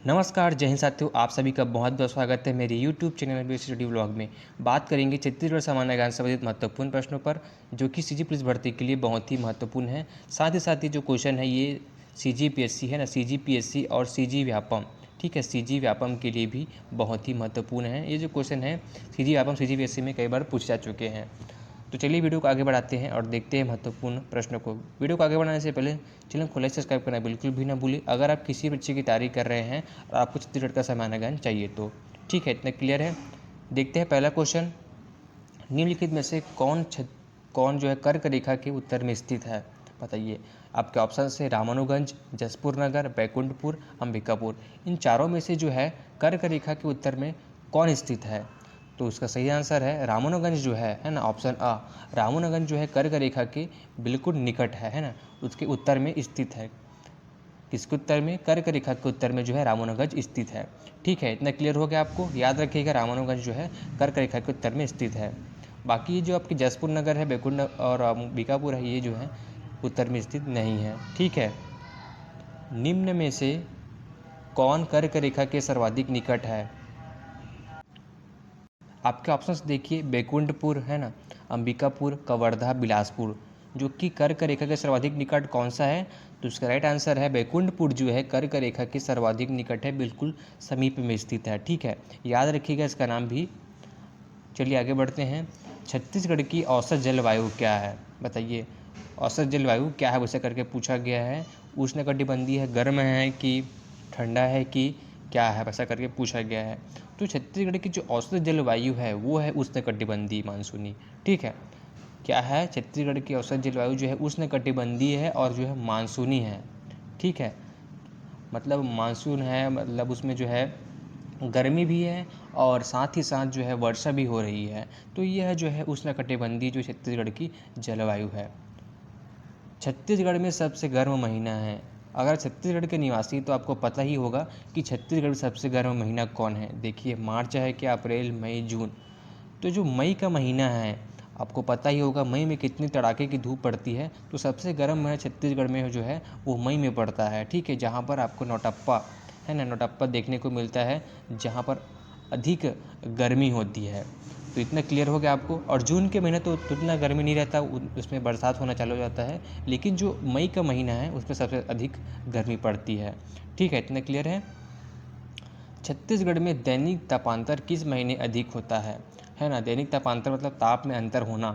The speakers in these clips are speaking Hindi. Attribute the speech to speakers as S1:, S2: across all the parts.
S1: नमस्कार, जय हिंद साथियों। आप सभी का बहुत बहुत स्वागत है मेरे YouTube channel base study vlog में। बात करेंगे छत्तीसगढ़ सामान्य ज्ञान से संबंधित महत्वपूर्ण प्रश्नों पर, जो कि सीजी पुलिस भर्ती के लिए बहुत ही महत्वपूर्ण है। साथ ही जो क्वेश्चन है ये सीजीपीएससी है ना, सीजीपीएससी और सीजी व्यापम, ठीक है, सीजी व्यापम के लिए भी बहुत ही महत्वपूर्ण है। ये जो क्वेश्चन है सीजी व्यापम सीजीपीएससी में कई बार पूछे जा चुके हैं। तो चलिए वीडियो को आगे बढ़ाते हैं और देखते हैं महत्वपूर्ण प्रश्नों को। वीडियो को आगे बढ़ाने से पहले चैनल को लाइक सब्सक्राइब करना बिल्कुल भी ना भूलें, अगर आप किसी बच्चे की तैयारी कर रहे हैं और आपको छत्तीसगढ़ का सामान्य ज्ञान चाहिए तो। ठीक है, इतना क्लियर है। देखते हैं पहला क्वेश्चन। निम्नलिखित में से कौन जो है कर्क रेखा के उत्तर में स्थित है, बताइए। आपके ऑप्शन है रामानुगंज, जसपुर नगर, बैकुंठपुर, अंबिकापुर। इन चारों में से जो है कर्क रेखा के उत्तर में कौन स्थित है? तो उसका सही आंसर है रामानुगंज जो है ना, ऑप्शन आ। रामानुगंज जो है कर्क रेखा के बिल्कुल निकट है ना, उसके उत्तर में स्थित है। किसके उत्तर में? कर्क रेखा के उत्तर में जो है रामानुगंज स्थित है। ठीक है, इतना क्लियर हो गया आपको। याद रखिएगा रामानुगंज जो है कर्क रेखा के उत्तर में स्थित है। बाकी ये जो आपकी जसपुर नगर है, बैकुंठ और अंबिकापुर है, ये जो है उत्तर में स्थित नहीं है। ठीक है, निम्न में से कौन कर्क रेखा के सर्वाधिक निकट है? आपके ऑप्शंस देखिए, बैकुंठपुर है ना, अंबिकापुर, कवर्धा, बिलासपुर। जो कि कर्क रेखा के सर्वाधिक निकट कौन सा है? तो उसका राइट आंसर है बैकुंठपुर जो है कर्क रेखा के सर्वाधिक निकट है, बिल्कुल समीप में स्थित है। ठीक है, याद रखिएगा इसका नाम भी। चलिए आगे बढ़ते हैं। छत्तीसगढ़ की औसत जलवायु क्या है, बताइए। औसत जलवायु क्या है वैसे करके पूछा गया है। उष्णकटिबंधीय है, गर्म है कि ठंडा है कि क्या है, वैसा करके पूछा गया है। तो छत्तीसगढ़ की जो औसत जलवायु है वो है उष्णकटिबंधीय मानसूनी। ठीक है, क्या है? छत्तीसगढ़ की औसत जलवायु जो है उष्णकटिबंधीय है और जो है मानसूनी है। ठीक है, मतलब मानसून है, मतलब उसमें जो है गर्मी भी है और साथ ही साथ जो है वर्षा भी हो रही है। तो यह जो है उष्णकटिबंधीय जो छत्तीसगढ़ की जलवायु है। छत्तीसगढ़ में सबसे गर्म महीना है। अगर छत्तीसगढ़ के निवासी तो आपको पता ही होगा कि छत्तीसगढ़ में सबसे गर्म महीना कौन है। देखिए, मार्च है कि अप्रैल, मई, जून। तो जो मई का महीना है, आपको पता ही होगा मई में कितनी तड़ाके की धूप पड़ती है। तो सबसे गर्म महीना छत्तीसगढ़ में जो है वो मई में पड़ता है। ठीक है, जहाँ पर आपको नौटप्पा है ना, नौटप्पा देखने को मिलता है, जहाँ पर अधिक गर्मी होती है। तो इतना क्लियर हो गया आपको। और जून के महीने तो उतना गर्मी नहीं रहता, उसमें बरसात होना चालू हो जाता है। लेकिन जो मई का महीना है उसमें सबसे अधिक गर्मी पड़ती है। ठीक है, इतना क्लियर है। छत्तीसगढ़ में दैनिक तापांतर किस महीने अधिक होता है ना। दैनिक तापांतर मतलब ताप में अंतर होना,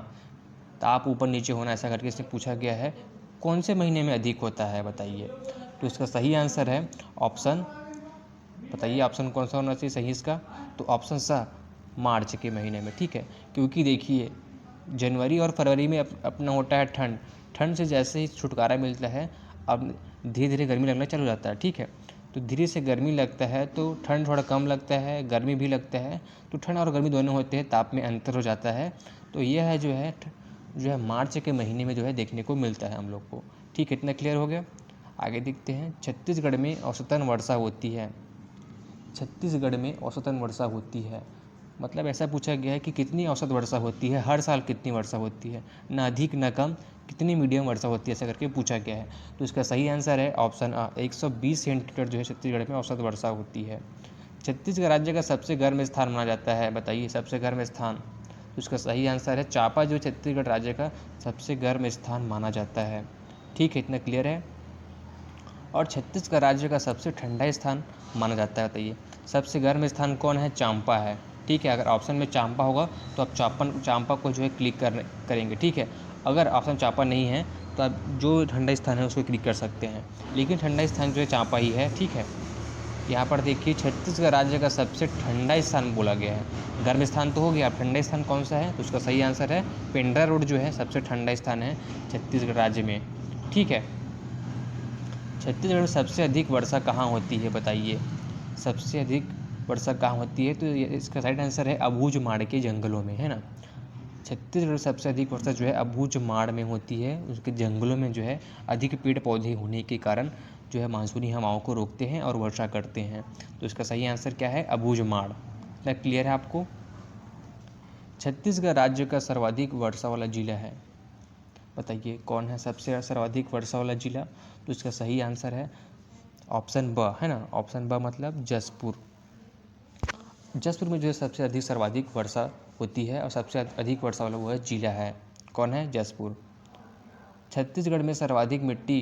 S1: ताप ऊपर नीचे होना, ऐसा करके इससे पूछा गया है। कौन से महीने में अधिक होता है, बताइए। तो इसका सही आंसर है ऑप्शन, बताइए ऑप्शन कौन सा होना चाहिए सही इसका? तो ऑप्शन सा, मार्च के महीने में। ठीक है, क्योंकि देखिए जनवरी और फरवरी में अपना होता है ठंड। ठंड से जैसे ही छुटकारा मिलता है, अब धीरे धीरे गर्मी लगना चालू हो जाता है। ठीक है, तो धीरे से गर्मी लगता है तो ठंड थोड़ा कम लगता है, गर्मी भी लगता है। तो ठंड और गर्मी दोनों होते हैं, ताप में अंतर हो जाता है। तो यह है जो है मार्च के महीने में जो है देखने को मिलता है हम लोग को। ठीक है, इतना क्लियर हो गया। आगे देखते हैं। छत्तीसगढ़ में औसतन वर्षा होती है। छत्तीसगढ़ में औसतन वर्षा होती है, मतलब ऐसा पूछा गया है कि कितनी औसत वर्षा होती है, हर साल कितनी वर्षा होती है, ना अधिक ना कम, कितनी मीडियम वर्षा होती है, ऐसा करके पूछा गया है। तो इसका सही आंसर है ऑप्शन आ, 120 सेंटीमीटर जो है छत्तीसगढ़ में औसत वर्षा होती है। छत्तीसगढ़ राज्य का सबसे गर्म स्थान माना जाता है, बताइए सबसे गर्म स्थान। तो इसका सही आंसर है चांपा, जो छत्तीसगढ़ राज्य का सबसे गर्म स्थान माना जाता है। ठीक है, इतना क्लियर है। और छत्तीसगढ़ राज्य का सबसे ठंडा स्थान माना जाता है, बताइए सबसे गर्म स्थान कौन है? चांपा है। ठीक है, अगर ऑप्शन में चांपा होगा तो आप चांपा को जो है क्लिक करेंगे। ठीक है, अगर ऑप्शन चांपा नहीं है तो आप जो ठंडा स्थान है उसको क्लिक कर सकते हैं, लेकिन ठंडा स्थान जो है चांपा ही है। ठीक है, यहाँ पर देखिए छत्तीसगढ़ राज्य का सबसे ठंडा स्थान बोला गया है। गर्म स्थान तो हो गया, अब ठंडा स्थान कौन सा है? तो उसका सही आंसर है पेंड्रा रोड जो है सबसे ठंडा स्थान है छत्तीसगढ़ राज्य में। ठीक है, छत्तीसगढ़ में सबसे अधिक वर्षा कहाँ होती है, बताइए। सबसे अधिक वर्षा कहाँ होती है? तो इसका राइट आंसर है अबूझमाड़ के जंगलों में, है ना। छत्तीसगढ़ में सबसे अधिक वर्षा जो है अबूझमाड़ में होती है, उसके जंगलों में जो है अधिक पेड़ पौधे होने के कारण जो है मानसूनी हवाओं को रोकते हैं और वर्षा करते हैं। तो इसका सही आंसर क्या है? अबूझमाड़। क्या क्लियर है आपको? छत्तीसगढ़ राज्य का सर्वाधिक वर्षा वाला जिला है, बताइए कौन है सबसे सर्वाधिक वर्षा वाला जिला? तो इसका सही आंसर है ऑप्शन ब है ना, ऑप्शन ब मतलब जसपुर। जसपुर में जो है सबसे अधिक सर्वाधिक वर्षा होती है और सबसे अधिक वर्षा वाला वो है जिला है, कौन है, जसपुर। छत्तीसगढ़ में सर्वाधिक मिट्टी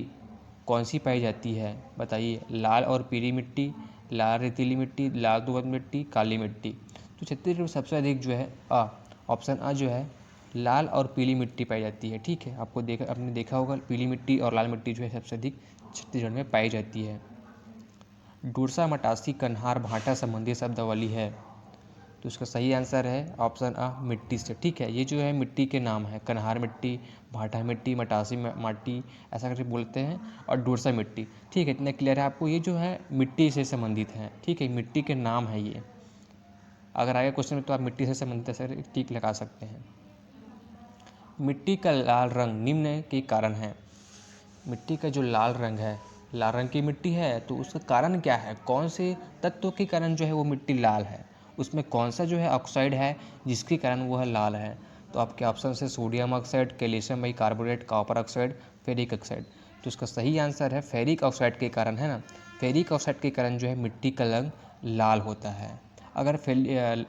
S1: कौन सी पाई जाती है, बताइए, लाल और पीली मिट्टी, लाल रेतीली मिट्टी, लाल दोमट मिट्टी, काली मिट्टी। तो छत्तीसगढ़ में सबसे अधिक जो है ऑप्शन आ जो है लाल और पीली मिट्टी पाई जाती है, ठीक है। आपने देखा होगा पीली मिट्टी और लाल मिट्टी जो है सबसे अधिक छत्तीसगढ़ में पाई जाती है। डोरसा, मटासी, कन्हार, भाटा संबंधी शब्दावली है, तो इसका सही आंसर है ऑप्शन आ मिट्टी से, ठीक है। ये जो है मिट्टी के नाम है, कन्हार मिट्टी, भाटा मिट्टी, मटासी माटी ऐसा करके बोलते हैं, और डोरसा मिट्टी, ठीक है। इतना क्लियर है आपको, ये जो है मिट्टी से संबंधित है, ठीक है, मिट्टी के नाम है ये। अगर आगे क्वेश्चन में तो आप मिट्टी से संबंधित ऐसे टिक लगा सकते हैं। मिट्टी का लाल रंग निम्न के कारण है, मिट्टी का जो लाल रंग है, लाल रंग की मिट्टी है तो उसका कारण क्या है, कौन से तत्व के कारण जो है वो मिट्टी लाल है, उसमें कौन सा जो है ऑक्साइड है जिसके कारण वह लाल है। तो आपके ऑप्शन से sodium oxide, calcium bicarbonate, copper oxide, ferric oxide. तो इसका सही आंसर है फेरिक ऑक्साइड के कारण, है ना। फेरिक ऑक्साइड के कारण जो है मिट्टी का रंग लाल होता है। अगर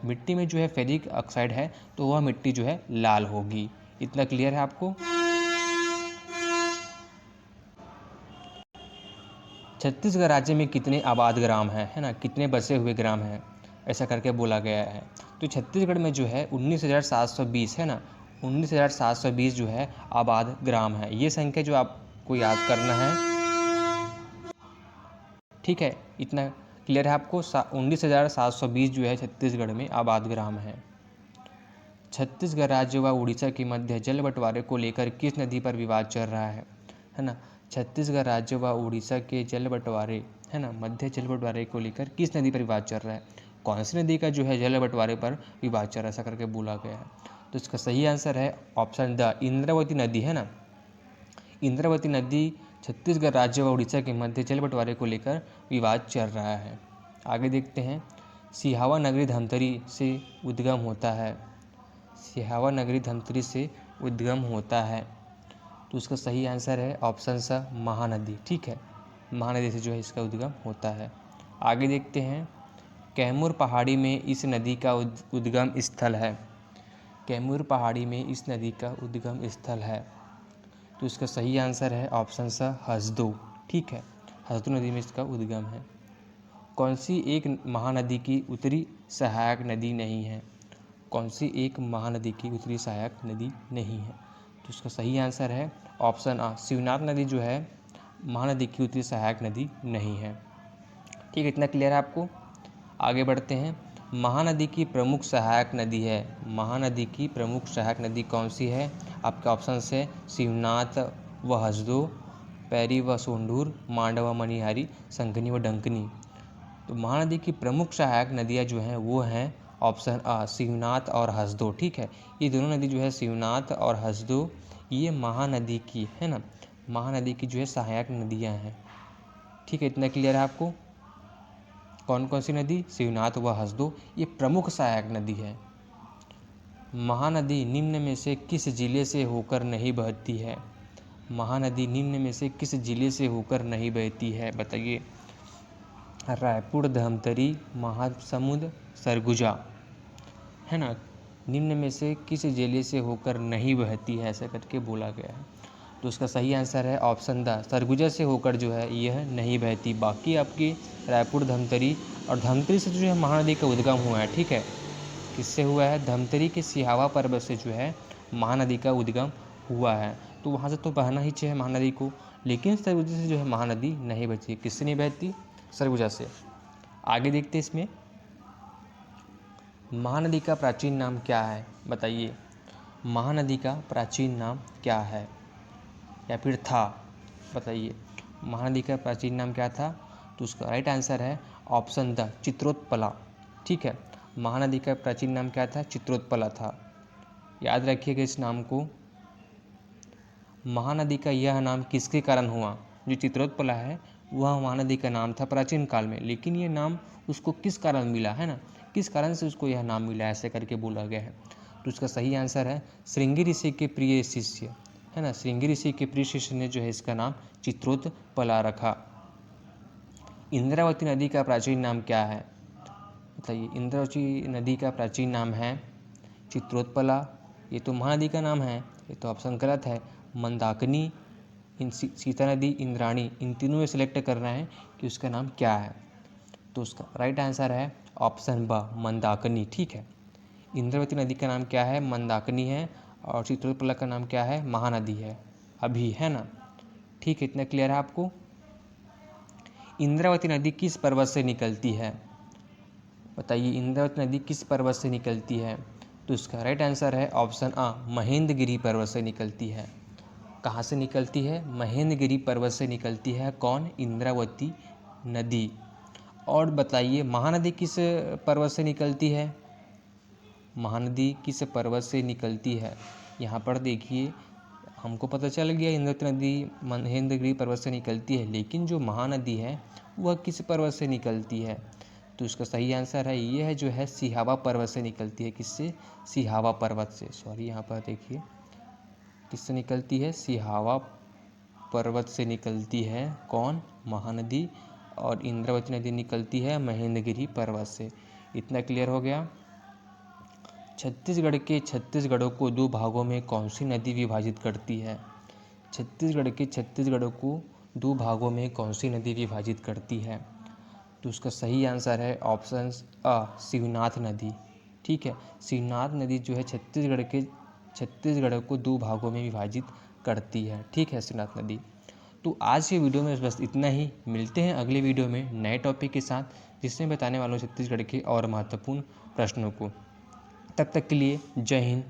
S1: मिट्टी में जो है फेरिक ऑक्साइड है तो वह मिट्टी जो है लाल होगी। इतना क्लियर है आपको। छत्तीसगढ़ राज्य में कितने आबाद ग्राम हैं, है ना, कितने बसे हुए ग्राम हैं, ऐसा करके बोला गया है। तो छत्तीसगढ़ में जो है 19,720 है ना, 19,720 जो है आबाद ग्राम है। ये संख्या जो आपको याद करना है, ठीक है। इतना क्लियर है आपको, 19,720 जो है छत्तीसगढ़ में आबाद ग्राम है। छत्तीसगढ़ राज्य व उड़ीसा के मध्य जल बंटवारे को लेकर किस नदी पर विवाद चल रहा है ना। छत्तीसगढ़ राज्य व उड़ीसा के जल बंटवारे, है ना, मध्य जल बंटवारे को लेकर किस नदी पर विवाद चल रहा है, कौन सी नदी का जो है जल बंटवारे पर विवाद चल रहा है, ऐसा करके बोला गया है। तो इसका सही आंसर है ऑप्शन द इंद्रावती नदी, है ना। इंद्रावती नदी छत्तीसगढ़ राज्य व उड़ीसा के मध्य जल बंटवारे को लेकर विवाद चल रहा है। आगे देखते हैं। सिहावा नगरी धमतरी से उद्गम होता है, सिहावा नगरी धमतरी से उद्गम होता है। तो उसका सही आंसर है ऑप्शन सा महानदी, ठीक है, महानदी से जो है इसका उद्गम होता है। आगे देखते हैं। कैमूर पहाड़ी में इस नदी का उद्गम स्थल है, कैमूर पहाड़ी में इस नदी का उद्गम स्थल है। तो इसका सही आंसर है ऑप्शन सा हसदो, ठीक है, हसदो नदी में इसका उद्गम है। कौन सी एक महानदी की उत्तरी सहायक नदी नहीं है, कौन सी एक महानदी की उत्तरी सहायक नदी नहीं है। तो इसका सही आंसर है ऑप्शन आ शिवनाथ नदी जो है महानदी की उत्तरी सहायक नदी नहीं है, ठीक है। इतना क्लियर है आपको। आगे बढ़ते हैं। महानदी की प्रमुख सहायक नदी है, महानदी की प्रमुख सहायक नदी कौन सी है, आपके ऑप्शन से शिवनाथ व हसदो, पैरी व सोंढूर, मांडव व मनिहारी, संघनी व डंकनी। तो महानदी की प्रमुख सहायक नदियाँ जो हैं वो हैं ऑप्शन आ शिवनाथ और हसदो, ठीक है। ये दोनों नदी जो है शिवनाथ और हसदो, ये महानदी की, है ना, महानदी की जो है सहायक नदियाँ हैं, ठीक है। इतना क्लियर है आपको। कौन कौन सी नदी, शिवनाथ व हसदो, ये प्रमुख सहायक नदी है। महानदी निम्न में से किस जिले से होकर नहीं बहती है, महानदी निम्न में से किस जिले से होकर नहीं बहती है, बताइए। रायपुर, धमतरी, महासमुंद, सरगुजा, है ना। निम्न में से किस जिले से होकर नहीं बहती है, ऐसा करके बोला गया है। तो उसका सही आंसर है ऑप्शन द सरगुजा से होकर जो है यह नहीं बहती। बाकी आपकी रायपुर, धमतरी, और धमतरी से जो है महानदी का उद्गम हुआ है, ठीक है। किससे हुआ है, धमतरी के सिहावा पर्वत से जो है महानदी का उद्गम हुआ है। तो वहाँ से तो बहना ही चाहिए महानदी को, लेकिन सरगुजा से जो है महानदी नहीं बहती। किससे नहीं बहती, सरगुजा से। आगे देखते हैं इसमें। महानदी का प्राचीन नाम क्या है, बताइए। महानदी का प्राचीन नाम क्या है या फिर था, बताइए। महानदी का प्राचीन नाम क्या था। तो उसका राइट आंसर है ऑप्शन द चित्रोत्पला, ठीक है। महानदी का प्राचीन नाम क्या था, चित्रोत्पला था। याद रखिएगा इस नाम को। महानदी का यह नाम किसके कारण हुआ, जो चित्रोत्पला है वह महानदी का नाम था प्राचीन काल में, लेकिन ये नाम उसको किस कारण मिला, है ना, किस कारण से उसको यह नाम मिला, ऐसे करके बोला गया है। तो उसका सही आंसर है श्रृंगी ऋषि के प्रिय शिष्य, है ना, श्रृंगी ऋषि के प्रिय शिष्य ने जो है इसका नाम चित्रोत्पला रखा। इंद्रावती नदी का प्राचीन नाम क्या है? बताइए। इंद्रावती नदी का प्राचीन नाम है चित्रोत्पला, ये तो महानदी का नाम है, ये तो ऑप्शन गलत है। मंदाकिनी, सीता नदी, इंद्राणी, इन तीनों में सेलेक्ट करना है कि उसका नाम क्या है। तो उसका राइट आंसर है ऑप्शन ब, मंदाकिनी। ठीक है, इंद्रावती नदी का नाम क्या है? मंदाकिनी है। और चित्रोत्पला का नाम क्या है? महानदी है अभी, है ना। ठीक है, इतना क्लियर है आपको। इंद्रावती नदी किस पर्वत से निकलती है? बताइए, इंद्रावती नदी किस पर्वत से निकलती है? तो इसका राइट आंसर है ऑप्शन आ, महेंद्रगिरी पर्वत से निकलती है। कहाँ से निकलती है? महेंद्रगिरी पर्वत से निकलती है। कौन? इंद्रावती नदी। और बताइए, महानदी किस पर्वत से निकलती है? महानदी किस पर्वत से निकलती है? यहाँ पर देखिए, हमको पता चल गया इंद्रावती नदी महेंद्रगिरी पर्वत से निकलती है, लेकिन जो महानदी है वह किस पर्वत से निकलती है? तो इसका सही आंसर है ये है, जो है सिहावा पर्वत से निकलती है। किससे? सिहावा पर्वत से। सॉरी, यहाँ पर देखिए किससे निकलती है? सिहावा पर्वत से निकलती है। कौन? महानदी। और इंद्रावती नदी निकलती है महेंद्रगिरी पर्वत से। इतना क्लियर हो गया। छत्तीसगढ़ के छत्तीसगढ़ को दो भागों में कौन सी नदी विभाजित करती है? छत्तीसगढ़ को दो भागों में कौन सी नदी विभाजित करती है? तो उसका सही आंसर है ऑप्शन अ, शिवनाथ नदी। ठीक है, शिवनाथ नदी जो है छत्तीसगढ़ को दो भागों में विभाजित करती है। ठीक है, शिवनाथ नदी। तो आज के वीडियो में बस इतना ही। मिलते हैं अगले वीडियो में नए टॉपिक के साथ, जिसमें बताने वाला हूँ छत्तीसगढ़ के और महत्वपूर्ण प्रश्नों को। तब तक के लिए जय हिंद,